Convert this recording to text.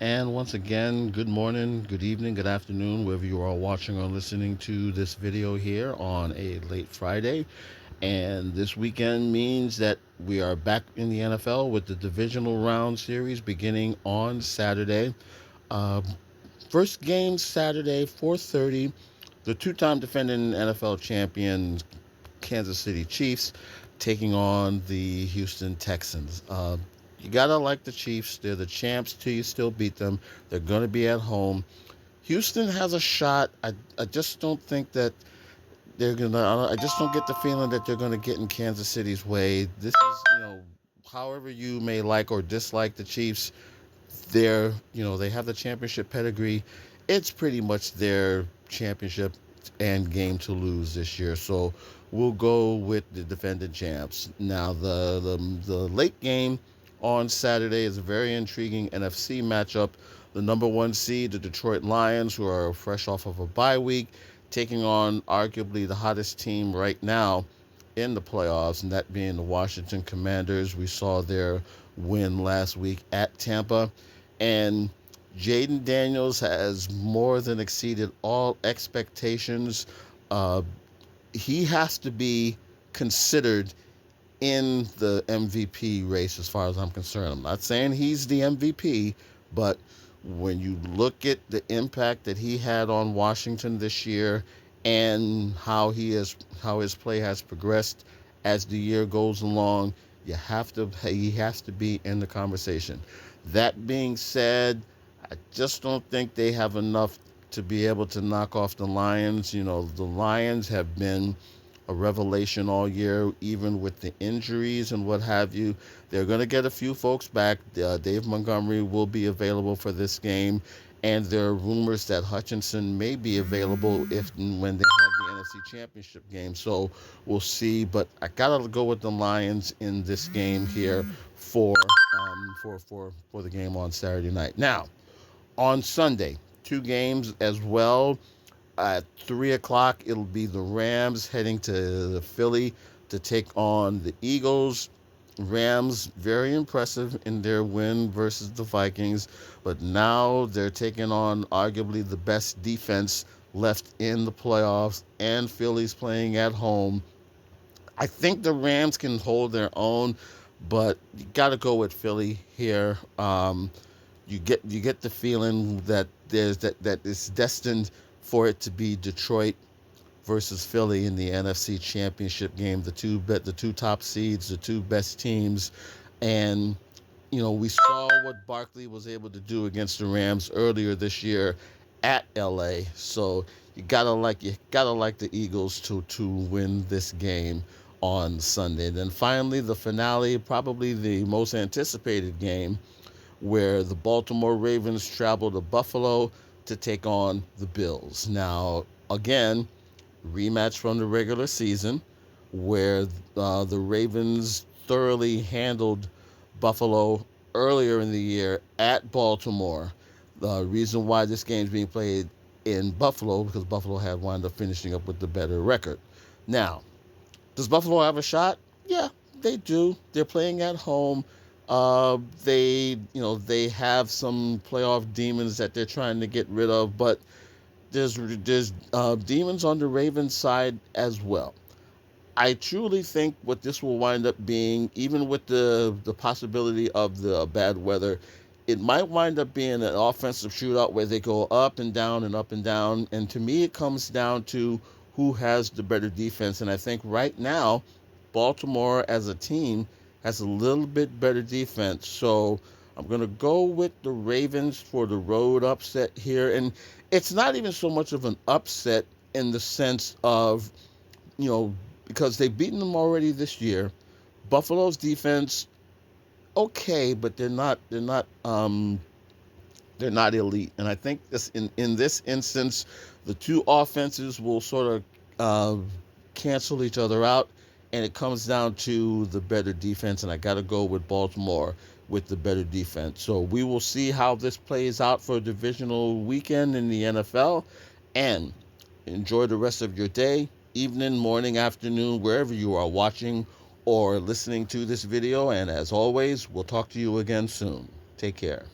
And once again, good morning, good evening, good afternoon, wherever you are watching or listening to this video here on a late Friday. And this weekend means that we are back in the NFL with the divisional round series beginning on Saturday. Uh, First game Saturday, 4:30. The two-time defending NFL champions Kansas City Chiefs taking on the Houston Texans. You gotta like the Chiefs. They're the champs till you still beat them. They're gonna be at home. Houston has a shot. I just don't think that they're gonna. I just don't get the feeling that they're gonna get in Kansas City's way. This is, however you may like or dislike the Chiefs, they have the championship pedigree. It's pretty much their championship and game to lose this year. So we'll go with the defending champs. Now the late game on Saturday is a very intriguing NFC matchup. The number one seed, the Detroit Lions, who are fresh off of a bye week, taking on arguably the hottest team right now in the playoffs, and that being the Washington Commanders. We saw their win last week at Tampa, and Jaden Daniels has more than exceeded all expectations. Uh, he has to be considered in the MVP race as far as I'm concerned. I'm not saying he's the MVP, but when you look at the impact that he had on Washington this year and how his play has progressed as the year goes along, he has to be in the conversation. That being said, I just don't think they have enough to be able to knock off the Lions. The Lions have been a revelation all year, even with the injuries and what have you. They're going to get a few folks back. Dave Montgomery will be available for this game, and there are rumors that Hutchinson may be available if and when they have the NFC Championship game. So we'll see. But I gotta go with the Lions in this game here for the game on Saturday night. Now on Sunday, two games as well. At 3 o'clock, it'll be the Rams heading to Philly to take on the Eagles. Rams, very impressive in their win versus the Vikings, but now they're taking on arguably the best defense left in the playoffs, and Philly's playing at home. I think the Rams can hold their own, but you got to go with Philly here. You get the feeling that that it's destined for it to be Detroit versus Philly in the NFC Championship game. The two top seeds, the two best teams, and we saw what Barkley was able to do against the Rams earlier this year at LA. So you gotta like the Eagles to win this game on Sunday. Then finally the finale, probably the most anticipated game, where the Baltimore Ravens travel to Buffalo to take on the Bills. Now, again, rematch from the regular season, where the Ravens thoroughly handled Buffalo earlier in the year at Baltimore. The reason why this game is being played in Buffalo, because Buffalo had wound up finishing up with the better record. Now, does Buffalo have a shot? Yeah, they do. They're playing at home. They have some playoff demons that they're trying to get rid of, but there's demons on the Ravens side as well. I truly think what this will wind up being, even with the possibility of the bad weather, it might wind up being an offensive shootout where they go up and down and up and down. And to me, it comes down to who has the better defense. And I think right now, Baltimore as a team has a little bit better defense. So I'm going to go with the Ravens for the road upset here. And it's not even so much of an upset in the sense of, you know, because they've beaten them already this year. Buffalo's defense, okay, but they're not elite. And I think this in this instance, the two offenses will sort of cancel each other out, and it comes down to the better defense. And I got to go with Baltimore with the better defense. So we will see how this plays out for a divisional weekend in the NFL, and enjoy the rest of your day, evening, morning, afternoon, wherever you are watching or listening to this video. And as always, we'll talk to you again soon. Take care.